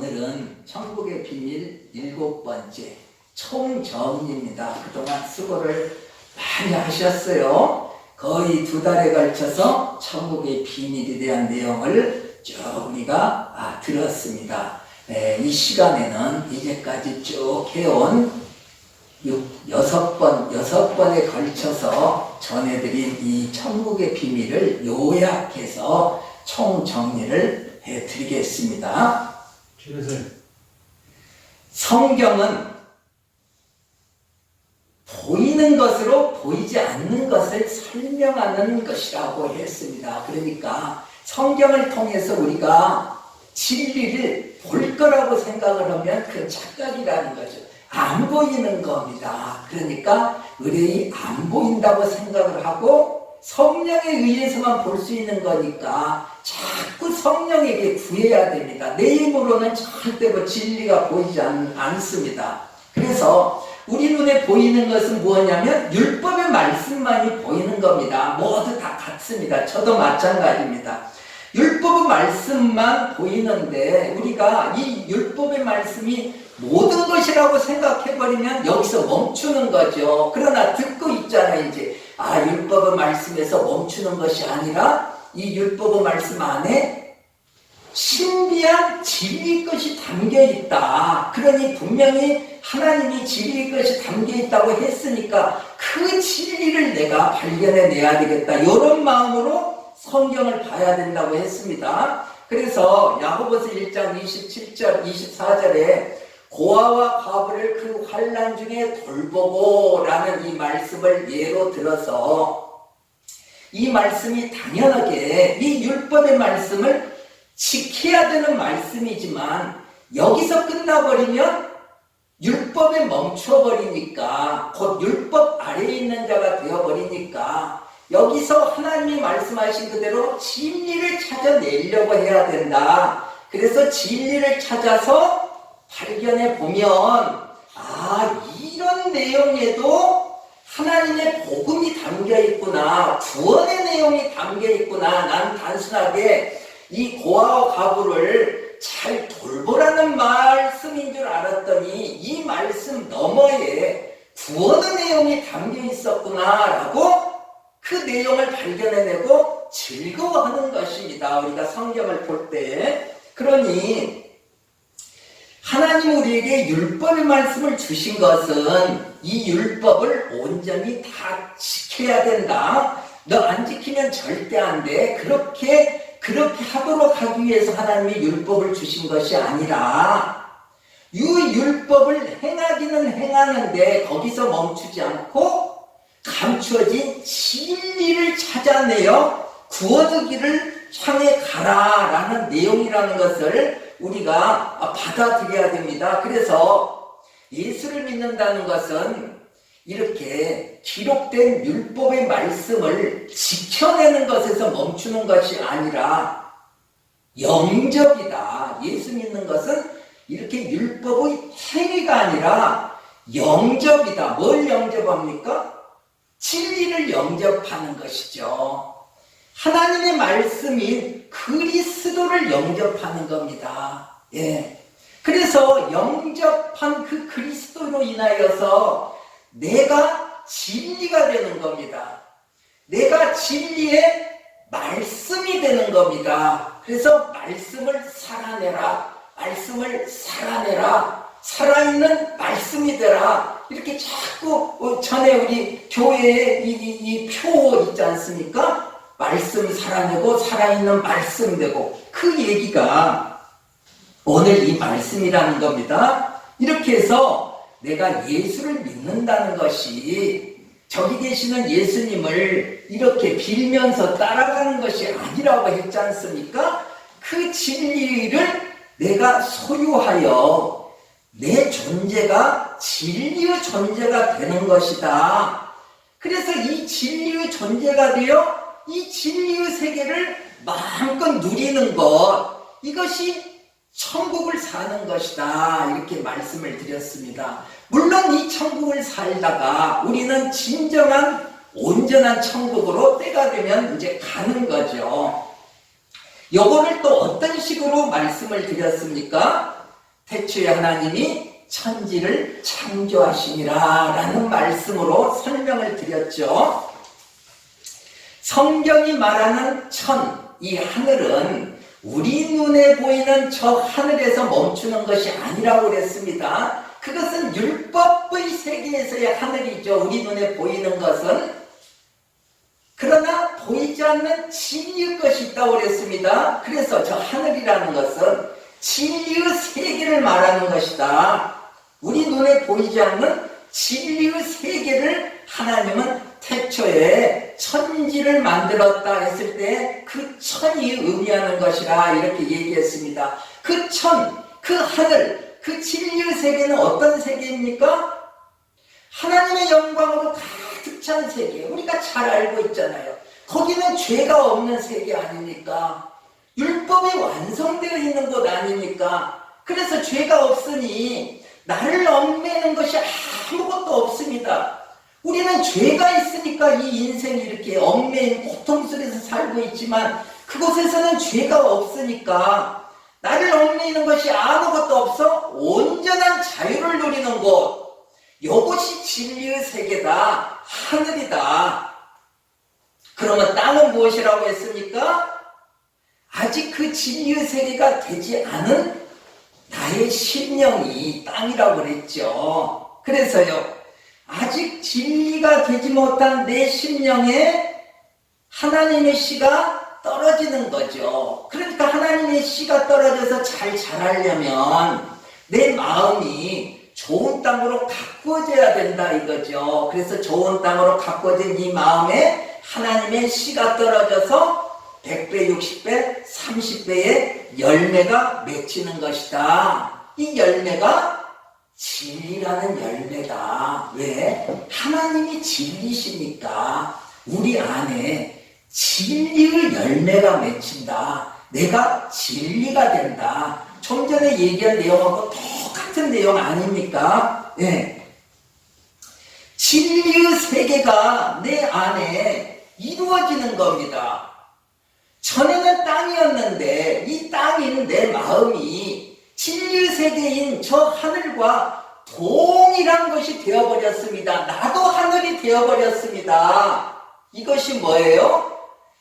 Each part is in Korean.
오늘은 천국의 비밀 7번째 총정리입니다. 그동안 수고를 많이 하셨어요. 거의 2달에 걸쳐서 천국의 비밀에 대한 내용을 쭉 우리가 들었습니다. 이 시간에는 이제까지 쭉 해온 6번에 걸쳐서 전해드린 이 천국의 비밀을 요약해서 총정리를 해드리겠습니다. 성경은 보이는 것으로 보이지 않는 것을 설명하는 것이라고 했습니다. 그러니까 성경을 통해서 우리가 진리를 볼 거라고 생각을 하면 그건 착각이라는 거죠. 안 보이는 겁니다. 그러니까 의뢰이 안 보인다고 생각을 하고 성령에 의해서만 볼 수 있는 거니까 자꾸 성령에게 구해야 됩니다. 내 힘으로는 절대로 진리가 보이지 않습니다. 그래서 우리 눈에 보이는 것은 무엇이냐면 율법의 말씀만이 보이는 겁니다. 모두 다 같습니다. 저도 마찬가지입니다. 율법의 말씀만 보이는데 우리가 이 율법의 말씀이 모든 것이라고 생각해버리면 여기서 멈추는 거죠. 그러나 듣고 있잖아요. 이제 율법의 말씀에서 멈추는 것이 아니라 이 율법의 말씀 안에 신비한 진리의 것이 담겨있다. 그러니 분명히 하나님이 진리의 것이 담겨있다고 했으니까 그 진리를 내가 발견해내야 되겠다. 이런 마음으로 성경을 봐야 된다고 했습니다. 그래서 야고보서 1장 27절 24절에 고아와 과부를 그 환난 중에 돌보고 라는 이 말씀을 예로 들어서 이 말씀이 당연하게 이 율법의 말씀을 지켜야 되는 말씀이지만 여기서 끝나버리면 율법에 멈춰버리니까 곧 율법 아래에 있는 자가 되어버리니까 여기서 하나님이 말씀하신 그대로 진리를 찾아내려고 해야 된다. 그래서 진리를 찾아서 발견해 보면 이런 내용에도 하나님의 복음이 담겨 있구나, 구원의 내용이 담겨 있구나. 난 단순하게 이 고아와 과부를 잘 돌보라는 말씀인 줄 알았더니 이 말씀 너머에 구원의 내용이 담겨 있었구나 라고 그 내용을 발견해내고 즐거워하는 것입니다. 우리가 성경을 볼 때. 그러니 하나님 우리에게 율법의 말씀을 주신 것은 이 율법을 온전히 다 지켜야 된다. 너 안 지키면 절대 안 돼. 그렇게 하도록 하기 위해서 하나님이 율법을 주신 것이 아니라 이 율법을 행하기는 행하는데 거기서 멈추지 않고 감추어진 진리를 찾아내어 구원의 길을 향해 가라라는 내용이라는 것을 우리가 받아들여야 됩니다. 그래서 예수를 믿는다는 것은 이렇게 기록된 율법의 말씀을 지켜내는 것에서 멈추는 것이 아니라 영접이다. 예수 믿는 것은 이렇게 율법의 행위가 아니라 영접이다. 뭘 영접합니까? 진리를 영접하는 것이죠. 하나님의 말씀인 그리스도를 영접하는 겁니다. 그래서 영접한 그 그리스도로 인하여서 내가 진리가 되는 겁니다. 내가 진리의 말씀이 되는 겁니다. 그래서 말씀을 살아내라. 말씀을 살아내라. 살아있는 말씀이 되라. 이렇게 자꾸 전에 우리 교회에 이 표 있지 않습니까? 말씀 살아내고 살아있는 말씀 되고 그 얘기가 오늘 이 말씀이라는 겁니다. 이렇게 해서 내가 예수를 믿는다는 것이 저기 계시는 예수님을 이렇게 빌면서 따라가는 것이 아니라고 했지 않습니까? 그 진리를 내가 소유하여 내 존재가 진리의 존재가 되는 것이다. 그래서 이 진리의 존재가 되어 이 진리의 세계를 마음껏 누리는 것, 이것이 천국을 사는 것이다. 이렇게 말씀을 드렸습니다. 물론 이 천국을 살다가 우리는 진정한 온전한 천국으로 때가 되면 이제 가는 거죠. 요거를 또 어떤 식으로 말씀을 드렸습니까? 태초에 하나님이 천지를 창조하시니라 라는 말씀으로 설명을 드렸죠. 성경이 말하는 이 하늘은 우리 눈에 보이는 저 하늘에서 멈추는 것이 아니라고 그랬습니다. 그것은 율법의 세계에서의 하늘이죠. 우리 눈에 보이는 것은. 그러나 보이지 않는 진리의 것이 있다고 그랬습니다. 그래서 저 하늘이라는 것은 진리의 세계를 말하는 것이다. 우리 눈에 보이지 않는 진리의 세계를 하나님은 태초에 천지를 만들었다 했을 때 그 천이 의미하는 것이라 이렇게 얘기했습니다. 그 천, 그 하늘, 그 진리의 세계는 어떤 세계입니까? 하나님의 영광으로 가득 찬 세계. 우리가 잘 알고 있잖아요. 거기는 죄가 없는 세계 아닙니까? 율법이 완성되어 있는 곳 아닙니까? 그래서 죄가 없으니 나를 얽매는 것이 아무것도 없습니다. 우리는 죄가 있으니까 이 인생이 이렇게 얽매인 고통 속에서 살고 있지만 그곳에서는 죄가 없으니까 나를 얽매이는 것이 아무것도 없어 온전한 자유를 누리는 곳. 이것이 진리의 세계다. 하늘이다. 그러면 땅은 무엇이라고 했습니까? 아직 그 진리의 세계가 되지 않은 나의 심령이 땅이라고 그랬죠. 그래서요, 아직 진리가 되지 못한 내 심령에 하나님의 씨가 떨어지는 거죠. 그러니까 하나님의 씨가 떨어져서 잘 자라려면 내 마음이 좋은 땅으로 가꾸어져야 된다 이거죠. 그래서 좋은 땅으로 가꾸어진 이 마음에 하나님의 씨가 떨어져서 100배, 60배, 30배의 열매가 맺히는 것이다. 이 열매가 진리라는 열매다. 왜? 하나님이 진리시니까 우리 안에 진리의 열매가 맺힌다. 내가 진리가 된다. 좀 전에 얘기한 내용하고 똑같은 내용 아닙니까? 네. 진리의 세계가 내 안에 이루어지는 겁니다. 전에는 땅이었는데 이 땅인 내 마음이 진리의 세계인 저 하늘과 동일한 것이 되어버렸습니다. 나도 하늘이 되어버렸습니다. 이것이 뭐예요?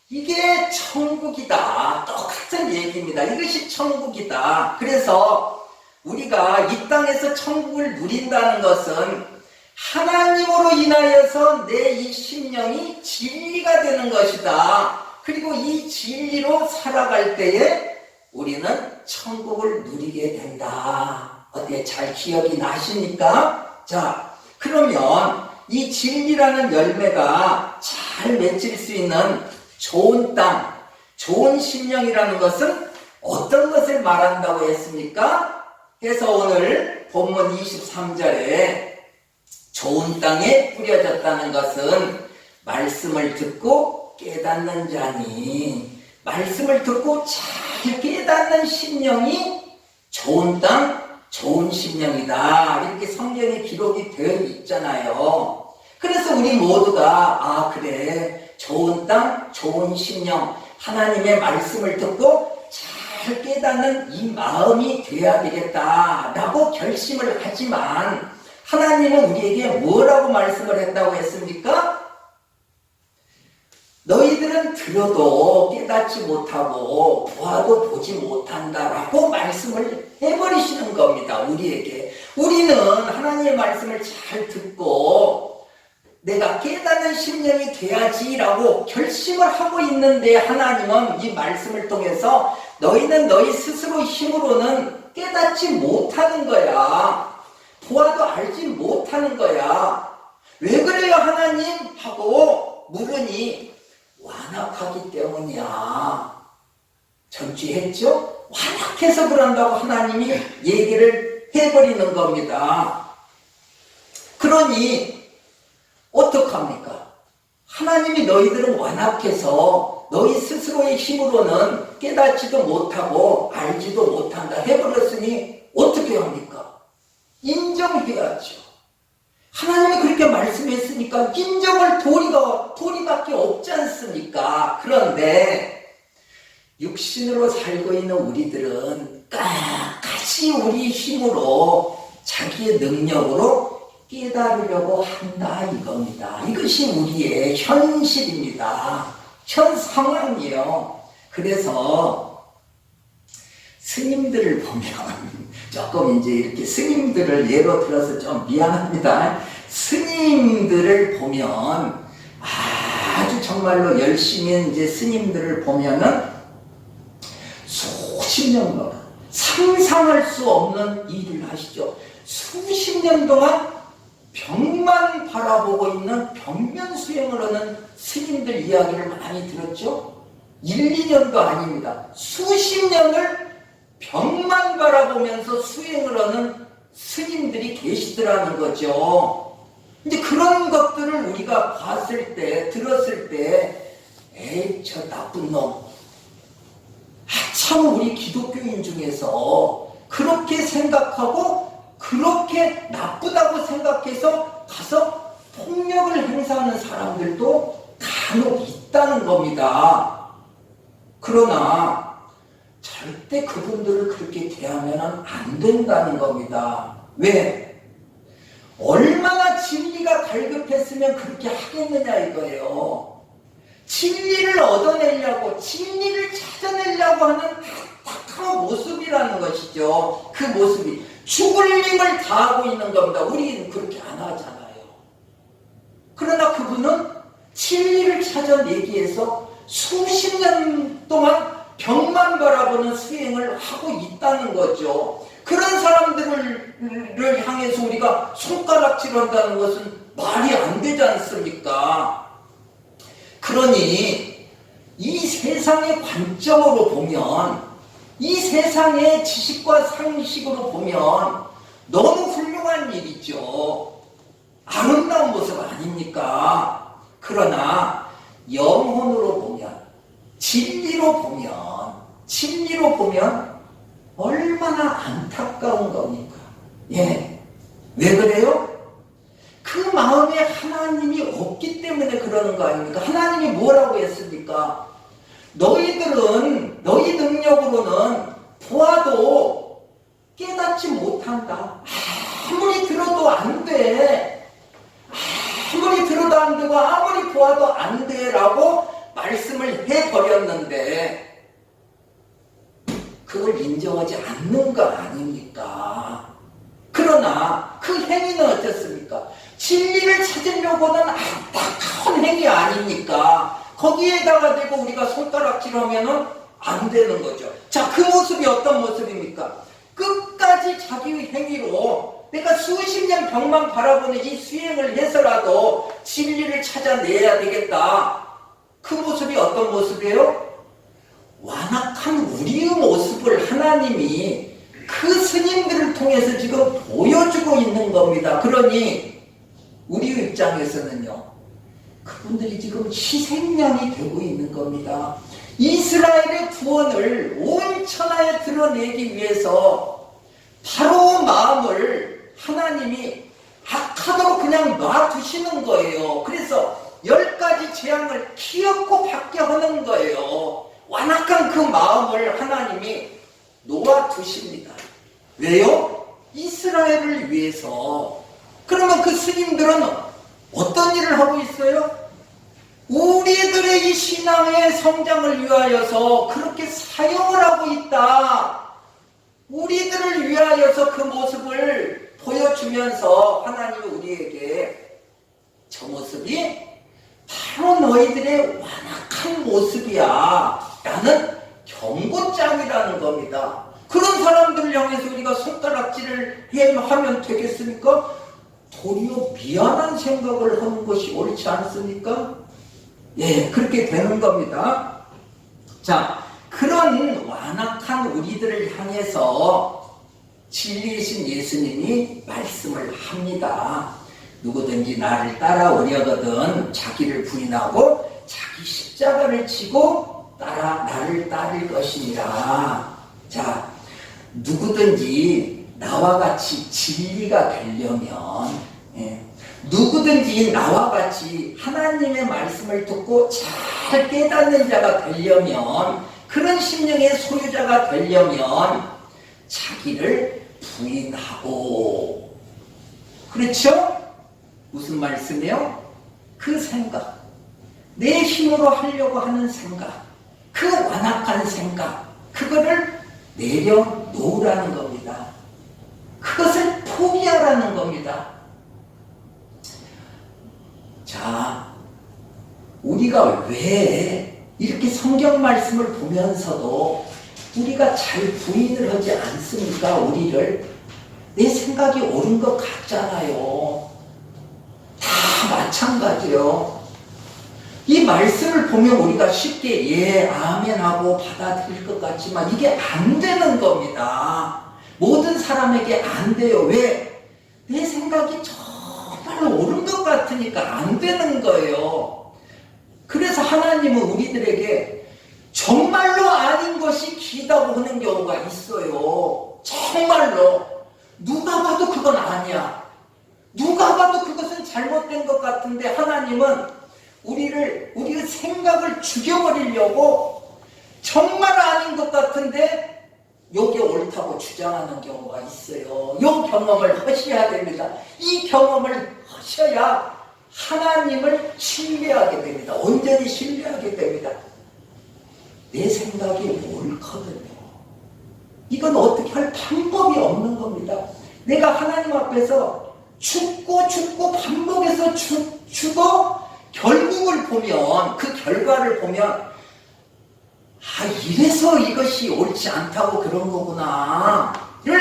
이게 천국이다. 똑같은 얘기입니다. 이것이 천국이다. 그래서 우리가 이 땅에서 천국을 누린다는 것은 하나님으로 인하여서 내 이 심령이 진리가 되는 것이다. 그리고 이 진리로 살아갈 때에 우리는 천국을 누리게 된다. 어때? 잘 기억이 나십니까? 자, 그러면 이 진리라는 열매가 잘 맺힐 수 있는 좋은 땅, 좋은 심령이라는 것은 어떤 것을 말한다고 했습니까? 그래서 오늘 본문 23절에 좋은 땅에 뿌려졌다는 것은 말씀을 듣고 깨닫는 자니, 말씀을 듣고 잘 깨닫는 심령이 좋은 땅, 좋은 심령이다. 이렇게 성경에 기록이 되어 있잖아요. 그래서 우리 모두가 그래, 좋은 땅, 좋은 심령, 하나님의 말씀을 듣고 잘 깨닫는 이 마음이 돼야 되겠다라고 결심을 하지만 하나님은 우리에게 뭐라고 말씀을 했다고 했습니까? 너희들은 들어도 깨닫지 못하고 보아도 보지 못한다라고 말씀을 해버리시는 겁니다. 우리에게. 우리는 하나님의 말씀을 잘 듣고 내가 깨닫는 심령이 돼야지라고 결심을 하고 있는데 하나님은 이 말씀을 통해서 너희는 너희 스스로 힘으로는 깨닫지 못하는 거야. 보아도 알지 못하는 거야. 왜 그래요 하나님? 하고 물으니 완악하기 때문이야. 전주했죠? 완악해서 그런다고 하나님이 얘기를 해버리는 겁니다. 그러니 어떡합니까? 하나님이 너희들은 완악해서 너희 스스로의 힘으로는 깨닫지도 못하고 알지도 못한다 해버렸으니 어떻게 합니까? 인정해야죠. 하나님이 그렇게 말씀했으니까 인정할 도리밖에 없지 않습니까? 그런데 육신으로 살고 있는 우리들은 깨닫지 우리 힘으로 자기의 능력으로 깨달으려고 한다 이겁니다. 이것이 우리의 현실입니다. 현 상황이에요. 그래서 스님들을 보면 조금 이제 이렇게 스님들을 예로 들어서 좀 미안합니다. 스님들을 보면 아주 정말로 열심히 이제 스님들을 보면은 수십 년 동안 상상할 수 없는 일을 하시죠. 수십 년 동안 벽만 바라보고 있는 벽면 수행을 하는 스님들 이야기를 많이 들었죠. 1, 2년도 아닙니다. 수십 년을 벽만 바라보면서 수행을 하는 스님들이 계시더라는 거죠. 이제 그런 것들을 우리가 봤을 때, 들었을 때, 에이, 저 나쁜 놈. 참 우리 기독교인 중에서 그렇게 생각하고 그렇게 나쁘다고 생각해서 가서 폭력을 행사하는 사람들도 간혹 있다는 겁니다. 그러나 절대 그분들을 그렇게 대하면 안 된다는 겁니다. 왜? 얼마나 진리가 갈급했으면 그렇게 하겠느냐 이거예요. 진리를 얻어내려고, 진리를 찾아내려고 하는 딱딱한 모습이라는 것이죠. 그 모습이 죽을 힘을 다하고 있는 겁니다. 우리는 그렇게 안 하잖아요. 그러나 그분은 진리를 찾아내기 위해서 수십 년 동안 벽만 바라보는 수행을 하고 있다는 거죠. 그런 사람들을 향해서 우리가 손가락질한다는 것은 말이 안 되지 않습니까? 그러니 이 세상의 관점으로 보면, 이 세상의 지식과 상식으로 보면 너무 훌륭한 일이죠. 아름다운 모습 아닙니까? 그러나 영혼으로 보면, 진리로 보면 얼마나 안타까운 겁니까? 예. 왜 그래요? 그 마음에 하나님이 없기 때문에 그러는 거 아닙니까? 하나님이 뭐라고 했습니까? 너희들은 너희 능력으로는 보아도 깨닫지 못한다. 아무리 들어도 안 돼. 아무리 들어도 안 되고 아무리 보아도 안 돼라고 말씀을 해버렸는데 그걸 인정하지 않는 거 아닙니까? 그러나 그 행위는 어떻습니까? 진리를 찾으려고는 안타까운 행위 아닙니까? 거기에다가 대고 우리가 손가락질하면은 안 되는 거죠. 자, 그 모습이 어떤 모습입니까? 끝까지 자기의 행위로 내가 수십 년 벽만 바라보는 이 수행을 해서라도 진리를 찾아내야 되겠다. 그 모습이 어떤 모습이에요? 완악한 우리의 모습을 하나님이 그 스님들을 통해서 지금 보여주고 있는 겁니다. 그러니 우리 입장에서는요, 그분들이 지금 희생양이 되고 있는 겁니다. 이스라엘의 구원을 온 천하에 드러내기 위해서 바로 마음을 하나님이 악하도록 그냥 놔두시는 거예요. 그래서 10가지 재앙을 기어코 받게 하는 거예요. 완악한 그 마음을 하나님이 놓아두십니다. 왜요? 이스라엘을 위해서. 그러면 그 스님들은 어떤 일을 하고 있어요? 우리들의 이 신앙의 성장을 위하여서 그렇게 사용을 하고 있다. 우리들을 위하여서 그 모습을 보여주면서 하나님이 우리에게 저 모습이 바로 너희들의 완악한 모습이야 라는 경고장이라는 겁니다. 그런 사람들을 향해서 우리가 손가락질을 하면 되겠습니까? 도리어 미안한 생각을 하는 것이 옳지 않습니까? 예, 그렇게 되는 겁니다. 자, 그런 완악한 우리들을 향해서 진리이신 예수님이 말씀을 합니다. 누구든지 나를 따라오려거든 자기를 부인하고 자기 십자가를 지고 나를 따를 것이니라. 자, 누구든지 나와 같이 진리가 되려면, 누구든지 나와 같이 하나님의 말씀을 듣고 잘 깨닫는 자가 되려면, 그런 심령의 소유자가 되려면 자기를 부인하고. 그렇죠? 무슨 말씀이요? 그 생각, 내 힘으로 하려고 하는 생각, 그 완악한 생각, 그거를 내려놓으라는 겁니다. 그것을 포기하라는 겁니다. 자, 우리가 왜 이렇게 성경 말씀을 보면서도 우리가 잘 부인을 하지 않습니까? 우리를. 내 생각이 옳은 것 같잖아요. 다 마찬가지요. 이 말씀을 보면 우리가 쉽게 예, 아멘 하고 받아들일 것 같지만 이게 안 되는 겁니다. 모든 사람에게 안 돼요. 왜? 내 생각이 정말 옳은 것 같으니까 안 되는 거예요. 그래서 하나님은 우리들에게 정말로 아닌 것이 기다고 하는 경우가 있어요. 정말로. 누가 봐도 그건 아니야. 누가 봐도 그것은 잘못된 것 같은데 하나님은 우리의 생각을 죽여버리려고 정말 아닌 것 같은데 요게 옳다고 주장하는 경우가 있어요. 요 경험을 하셔야 됩니다. 이 경험을 하셔야 하나님을 신뢰하게 됩니다. 온전히 신뢰하게 됩니다. 내 생각이 옳거든요. 이건 어떻게 할 방법이 없는 겁니다. 내가 하나님 앞에서 죽고 반복해서 죽어 결국을 보면, 그 결과를 보면 이래서 이것이 옳지 않다고 그런 거구나 를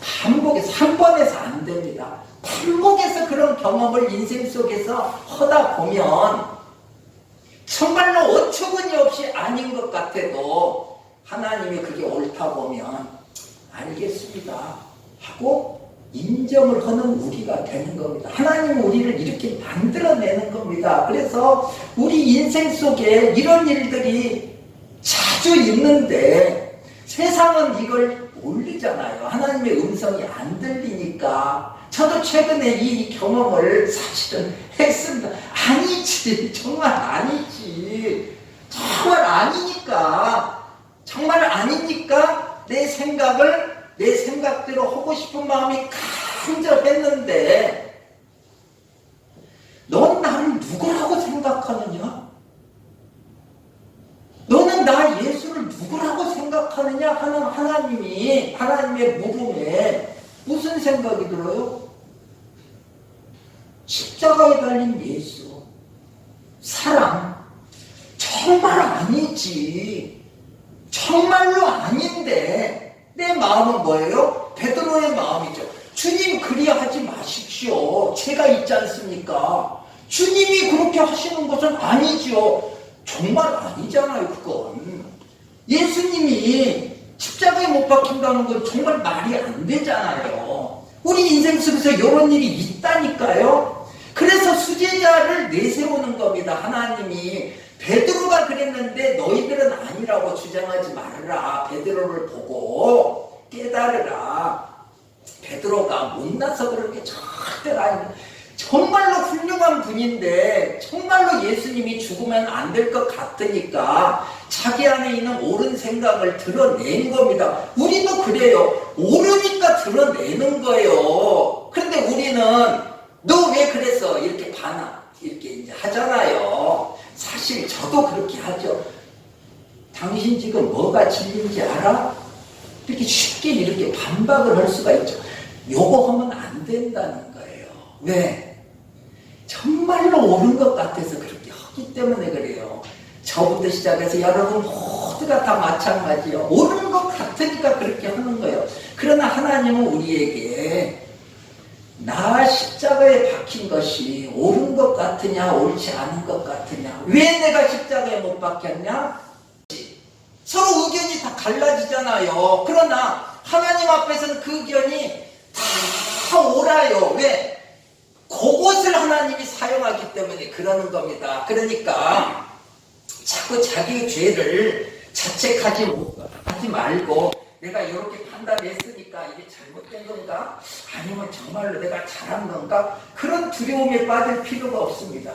반복해서, 한 번에서 안 됩니다. 반복해서 그런 경험을 인생 속에서 하다 보면 정말로 어처구니 없이 아닌 것 같아도 하나님이 그게 옳다 보면 알겠습니다 하고 인정을 하는 우리가 되는 겁니다. 하나님은 우리를 이렇게 만들어내는 겁니다. 그래서 우리 인생 속에 이런 일들이 자주 있는데 세상은 이걸 모르잖아요. 하나님의 음성이 안 들리니까. 저도 최근에 이 경험을 사실은 했습니다. 아니지, 정말 아니지, 정말 아니니까, 정말 아니니까 내 생각대로 하고 싶은 마음이 간절했는데 넌 나를 누구라고 생각하느냐? 너는 나 예수를 누구라고 생각하느냐 하는 하나님의 물음에 무슨 생각이 들어요? 십자가에 달린 예수, 사랑, 정말 아니지. 정말로 아닌데 내 마음은 뭐예요? 베드로의 마음이죠. 주님 그리하지 마십시오. 제가 있지 않습니까? 주님이 그렇게 하시는 것은 아니죠. 정말 아니잖아요. 그건 예수님이 십자가에 못 박힌다는 건 정말 말이 안 되잖아요. 우리 인생 속에서 이런 일이 있다니까요. 그래서 수제자를 내세우는 겁니다. 하나님이. 베드로가 그랬는데 너희들은 아니라고 주장하지 말아라. 베드로를 보고 깨달으라. 베드로가 못나서 그렇게 절대로 아닙니다. 정말로 훌륭한 분인데 정말로 예수님이 죽으면 안 될 것 같으니까 자기 안에 있는 옳은 생각을 드러낸 겁니다. 우리도 그래요. 옳으니까 드러내는 거예요. 그런데 우리는 너 왜 그랬어? 이렇게 이렇게 이제 하잖아요. 사실 저도 그렇게 하죠. 당신 지금 뭐가 진리인지 알아? 이렇게 쉽게 이렇게 반박을 할 수가 있죠. 요거 하면 안 된다는 거예요. 왜? 정말로 옳은 것 같아서 그렇게 하기 때문에 그래요. 저부터 시작해서 여러분 모두가 다 마찬가지요. 옳은 것 같으니까 그렇게 하는 거예요. 그러나 하나님은 우리에게 나 십자가에 박힌 것이 옳은 것 같으냐 옳지 않은 것 같으냐, 왜 내가 십자가에 못 박혔냐, 서로 의견이 다 갈라지잖아요. 그러나 하나님 앞에서는 그 의견이 다 옳아요. 왜? 그것을 하나님이 사용하기 때문에 그러는 겁니다. 그러니까 자꾸 자기의 죄를 자책하지 말고 내가 이렇게 판단했으니까 이게 잘못된 건가? 아니면 정말로 내가 잘한 건가? 그런 두려움에 빠질 필요가 없습니다.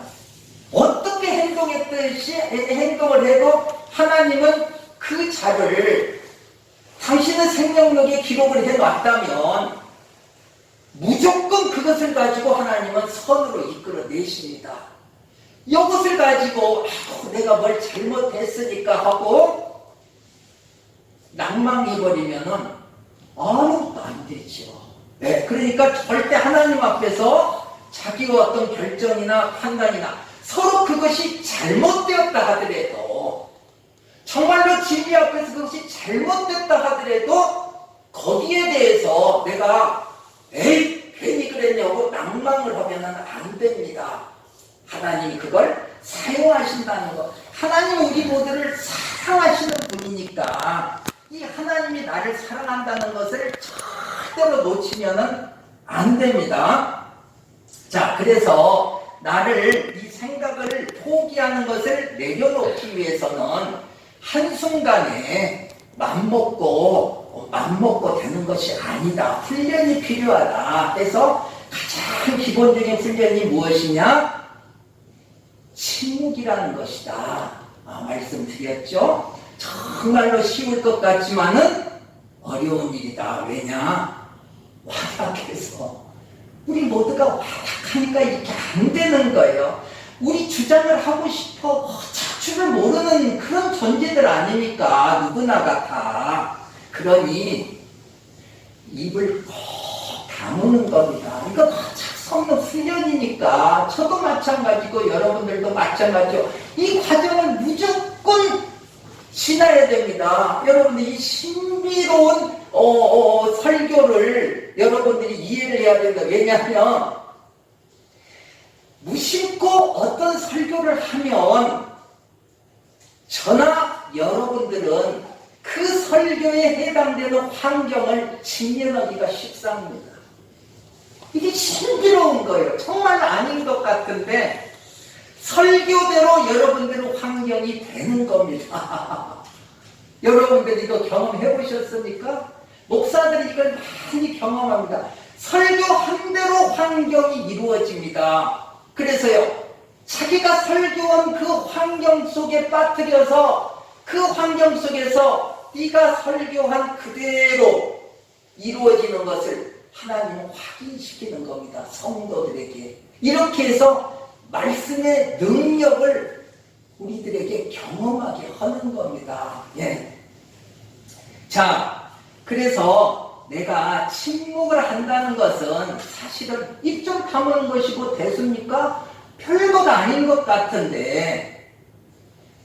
어떻게 행동을 해도 하나님은 그 자를 당신의 생명력에 기록을 해놨다면 무조건 그것을 가지고 하나님은 선으로 이끌어내십니다. 이것을 가지고 내가 뭘 잘못했으니까 하고 낭망해버리면은 아무것도 안 되죠. 네, 그러니까 절대 하나님 앞에서 자기와 어떤 결정이나 판단이나 서로 그것이 잘못되었다 하더라도, 정말로 진리 앞에서 그것이 잘못됐다 하더라도 거기에 대해서 내가 에이 괜히 그랬냐고 낭망을 하면 안 됩니다. 하나님이 그걸 사용하신다는 것. 하나님은 우리 모두를 사랑하시는 분이니까 이 하나님이 나를 사랑한다는 것을 절대로 놓치면 안 됩니다. 자, 그래서 나를 이 생각을 포기하는 것을 내려놓기 위해서는 한순간에 맘먹고 되는 것이 아니다. 훈련이 필요하다. 그래서 가장 기본적인 훈련이 무엇이냐? 침묵이라는 것이다. 말씀드렸죠? 정말로 쉬울 것 같지만은 어려운 일이다. 왜냐? 와락해서 우리 모두가 와락하니까 이렇게 안 되는 거예요. 우리 주장을 하고 싶어 자주를 모르는 그런 존재들 아닙니까? 누구나가 다. 그러니 입을 꼭 다무는 겁니다. 이거 성령 훈련이니까 저도 마찬가지고 여러분들도 마찬가지고 이 과정을 무조건 지나야 됩니다. 여러분들 이 신비로운 설교를 여러분들이 이해를 해야 된다. 왜냐하면 무심코 어떤 설교를 하면 저나 여러분들은 그 설교에 해당되는 환경을 직면하기가 쉽습니다. 이게 신비로운 거예요. 정말 아닌 것 같은데 설교대로 여러분들의 환경이 되는 겁니다. 여러분들 이거 경험해 보셨습니까? 목사들이 이걸 많이 경험합니다. 설교한 대로 환경이 이루어집니다. 그래서요, 자기가 설교한 그 환경 속에 빠뜨려서 그 환경 속에서 네가 설교한 그대로 이루어지는 것을 하나님은 확인시키는 겁니다. 성도들에게. 이렇게 해서 말씀의 능력을 우리들에게 경험하게 하는 겁니다. 예. 자, 그래서 내가 침묵을 한다는 것은 사실은 입 좀 다무는 것이고 됐습니까? 별것 아닌 것 같은데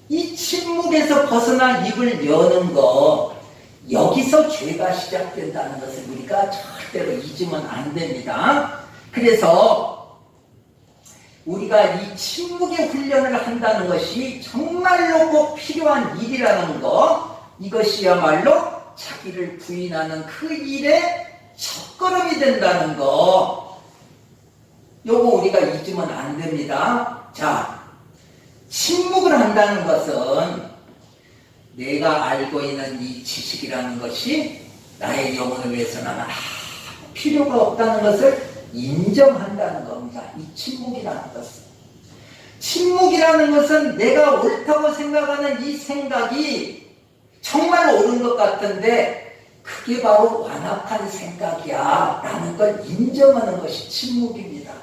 이 침묵에서 벗어나 입을 여는 거, 여기서 죄가 시작된다는 것을 우리가 절대로 잊으면 안 됩니다. 그래서 우리가 이 침묵의 훈련을 한다는 것이 정말로 꼭 필요한 일이라는 거, 이것이야말로 자기를 부인하는 그 일의 첫걸음이 된다는 거, 요거 우리가 잊으면 안 됩니다. 자, 침묵을 한다는 것은 내가 알고 있는 이 지식이라는 것이 나의 영혼을 위해서는 필요가 없다는 것을 인정한다는 겁니다. 이 침묵이라는 것은. 침묵이라는 것은 내가 옳다고 생각하는 이 생각이 정말 옳은 것 같은데 그게 바로 완악한 생각이야 라는 걸 인정하는 것이 침묵입니다.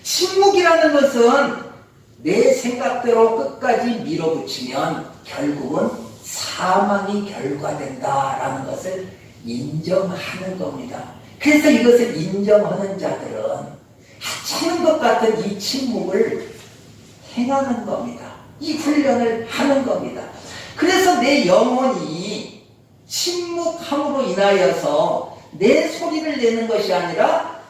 침묵이라는 것은 내 생각대로 끝까지 밀어붙이면 결국은 사망이 결과된다라는 것을 인정하는 겁니다. 그래서 이것을 인정하는 자들은 하찮은 것 같은 이 침묵을 행하는 겁니다. 이 훈련을 하는 겁니다. 그래서 내 영혼이 침묵함으로 인하여서 내 소리를 내는 것이 아니라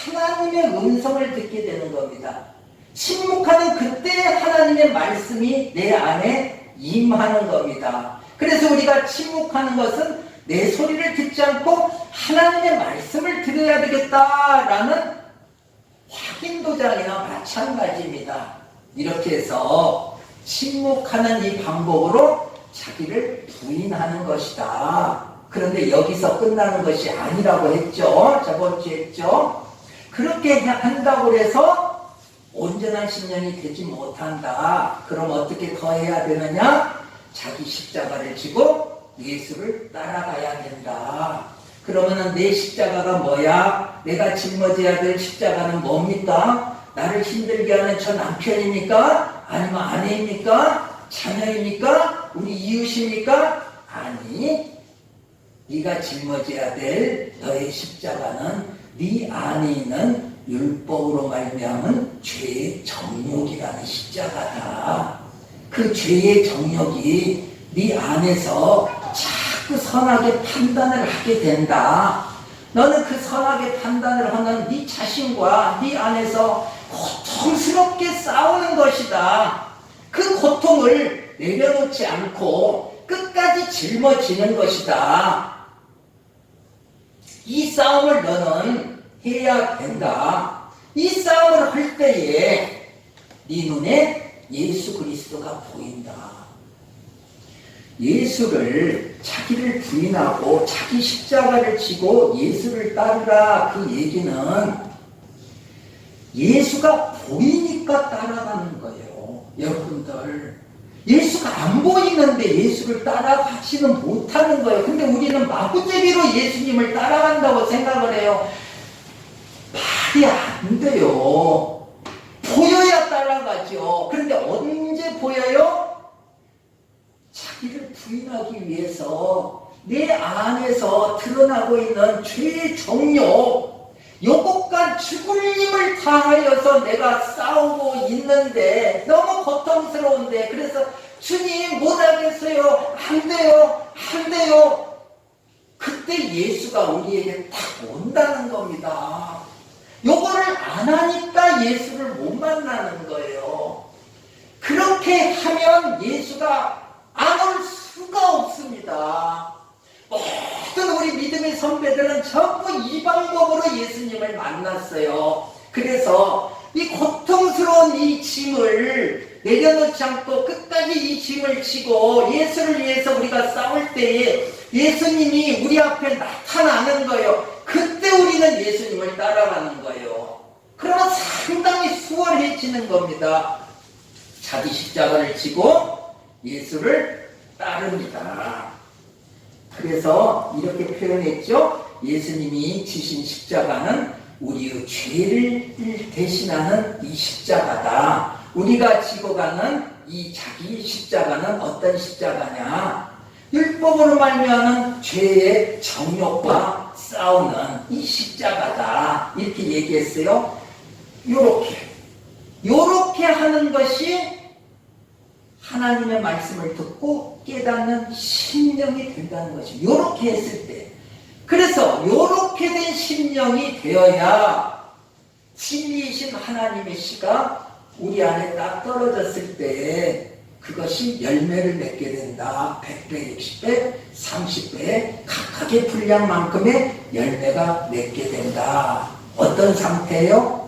하나님의 음성을 듣게 되는 겁니다. 침묵하는 그때 하나님의 말씀이 내 안에 임하는 겁니다. 그래서 우리가 침묵하는 것은 내 소리를 듣지 않고 하나님의 말씀을 들어야 되겠다라는 확인도장이나 마찬가지입니다. 이렇게 해서 침묵하는 이 방법으로 자기를 부인하는 것이다. 그런데 여기서 끝나는 것이 아니라고 했죠. 저번 주에 했죠. 그렇게 한다고 해서 온전한 신령이 되지 못한다. 그럼 어떻게 더 해야 되느냐? 자기 십자가를 지고 예수를 따라가야 된다. 그러면은 내 십자가가 뭐야? 내가 짊어져야 될 십자가는 뭡니까? 나를 힘들게 하는 저 남편입니까? 아니면 아내입니까? 자녀입니까? 우리 이웃입니까? 아니, 네가 짊어져야 될 너의 십자가는 네 안에 있는 율법으로 말미암은 죄의 정욕이라는 십자가다. 그 죄의 정욕이 네 안에서 자꾸 선하게 판단을 하게 된다. 너는 그 선하게 판단을 하는 네 자신과 네 안에서 고통스럽게 싸우는 것이다. 그 고통을 내려놓지 않고 끝까지 짊어지는 것이다. 이 싸움을 너는 해야 된다. 이 싸움을 할 때에 네 눈에 예수 그리스도가 보인다. 예수를 자기를 부인하고 자기 십자가를 지고 예수를 따르라. 그 얘기는 예수가 보이니까 따라가는 거예요. 여러분들, 예수가 안 보이는데 예수를 따라가지는 못하는 거예요. 근데 우리는 마구잡이로 예수님을 따라간다고 생각을 해요. 말이 안 돼요. 보여야 따라가죠. 그런데 언제 보여요? 자기를 부인하기 위해서 내 안에서 드러나고 있는 죄의 정욕, 요것과 죽을 힘을 다하여서 내가 싸우고 있는데 너무 고통스러운데, 그래서 주님 못하겠어요. 안 돼요. 안 돼요. 그때 예수가 우리에게 딱 온다는 겁니다. 요거를 안 하니까 예수를 못 만나는 거예요. 그렇게 하면 예수가 안 올 수가 없습니다. 모든 우리 믿음의 선배들은 전부 이 방법으로 예수님을 만났어요. 그래서 이 고통스러운 이 짐을 내려놓지 않고 끝까지 이 짐을 지고 예수를 위해서 우리가 싸울 때에 예수님이 우리 앞에 나타나는 거예요. 그때 우리는 예수님을 따라가는 거예요. 그러면 상당히 수월해지는 겁니다. 자기 십자가를 지고 예수를 따릅니다. 그래서 이렇게 표현했죠. 예수님이 지신 십자가는 우리의 죄를 대신하는 이 십자가다. 우리가 지고 가는 이 자기 십자가는 어떤 십자가냐? 율법으로 말미암은 죄의 정욕과 싸우는 이 십자가다. 이렇게 얘기했어요. 요렇게 하는 것이 하나님의 말씀을 듣고 깨닫는 심령이 된다는 것이, 요렇게 했을 때. 그래서 요렇게 된 심령이 되어야 진리이신 하나님의 씨가 우리 안에 딱 떨어졌을 때 그것이 열매를 맺게 된다. 100배, 60배, 30배 각각의 분량만큼의 열매가 맺게 된다. 어떤 상태예요?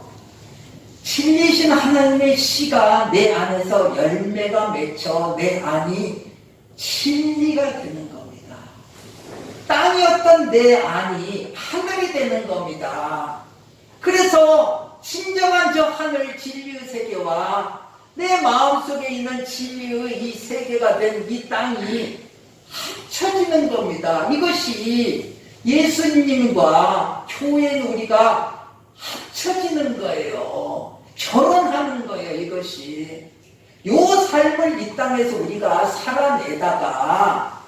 진리이신 하나님의 씨가 내 안에서 열매가 맺혀 내 안이 진리가 되는 겁니다. 땅이었던 내 안이 하늘이 되는 겁니다. 그래서 진정한 저 하늘 진리의 세계와 내 마음속에 있는 진리의 이 세계가 된 이 땅이 합쳐지는 겁니다. 이것이 예수님과 교회는 우리가 합쳐지는 거예요. 결혼하는 거예요. 이것이 요 삶을 이 땅에서 우리가 살아내다가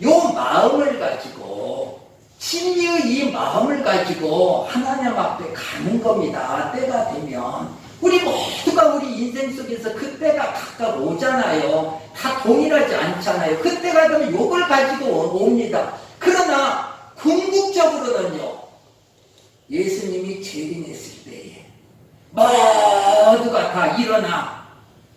요 마음을 가지고 진리의 이 마음을 가지고 하나님 앞에 가는 겁니다. 때가 되면 우리 모두가 우리 인생 속에서 그때가 각각 오잖아요. 다 동일하지 않잖아요. 그때가 되면 요걸 가지고 옵니다. 그러나 궁극적으로는요, 예수님이 재림했을 때에 모두가 다 일어나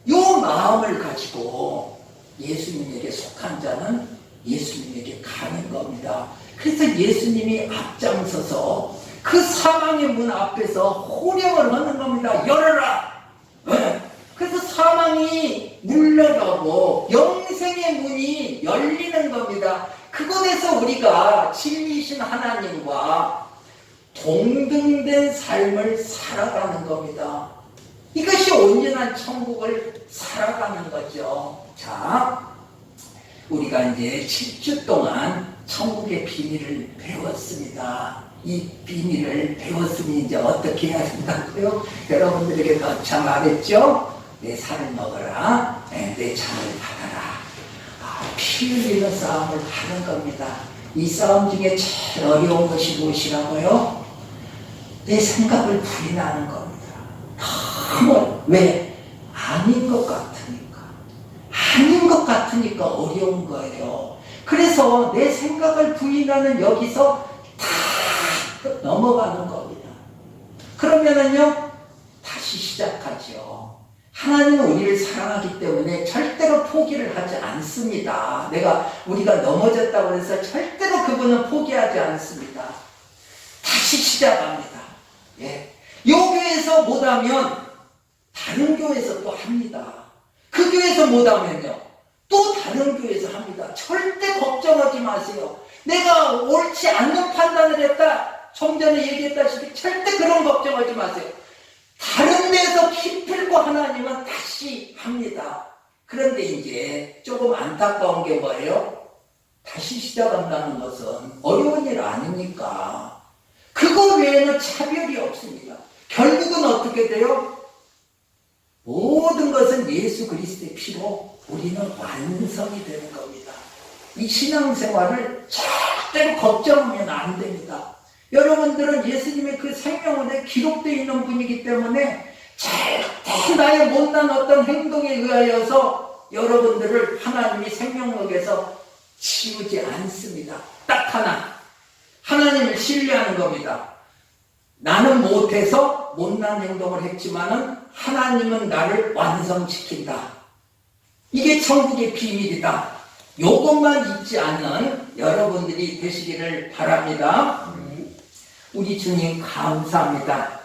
요 마음을 가지고 예수님에게 속한 자는 예수님에게 가는 겁니다. 그래서 예수님이 앞장서서 그 사망의 문 앞에서 호령을 하는 겁니다. 열어라! 그래서 사망이 물러가고 영생의 문이 열리는 겁니다. 그곳에서 우리가 진리이신 하나님과 동등된 삶을 살아가는 겁니다. 이것이 온전한 천국을 살아가는 거죠. 자, 우리가 이제 7주 동안 천국의 비밀을 배웠습니다. 이 비밀을 배웠으니 이제 어떻게 해야 된다고요? 여러분들에게 참 말했죠? 내 살을 먹어라, 내 잠을 받아라. 피 흘리는 싸움을 하는 겁니다. 이 싸움 중에 제일 어려운 것이 무엇이라고요? 내 생각을 부인하는 겁니다. 너무 왜? 아닌 것 같으니까. 아닌 것 같으니까 어려운 거예요. 그래서 내 생각을 부인하는 여기서 다 넘어가는 겁니다. 그러면은요, 다시 시작하죠. 하나님은 우리를 사랑하기 때문에 절대로 포기를 하지 않습니다. 우리가 넘어졌다고 해서 절대로 그분은 포기하지 않습니다. 다시 시작합니다. 예. 요 교회에서 못하면 다른 교회에서 또 합니다. 그 교회에서 못하면요, 또 다른 교회에서 합니다. 절대 걱정하지 마세요. 내가 옳지 않는 판단을 했다, 좀 전에 얘기했다시피 절대 그런 걱정하지 마세요. 다른 데서 기필코 하나님은 다시 합니다. 그런데 이제 조금 안타까운 게 뭐예요? 다시 시작한다는 것은 어려운 일 아닙니까? 그거 외에는 차별이 없습니다. 결국은 어떻게 돼요? 모든 것은 예수 그리스도의 피로 우리는 완성이 되는 겁니다. 이 신앙생활을 절대로 걱정하면 안 됩니다. 여러분들은 예수님의 그 생명원에 기록되어 있는 분이기 때문에 절대 나의 못난 어떤 행동에 의하여서 여러분들을 하나님이 생명록에서 지우지 않습니다. 딱 하나, 하나님을 신뢰하는 겁니다. 나는 못해서 못난 행동을 했지만은 하나님은 나를 완성시킨다. 이게 천국의 비밀이다. 요것만 잊지 않는 여러분들이 되시기를 바랍니다. 우리 주님 감사합니다.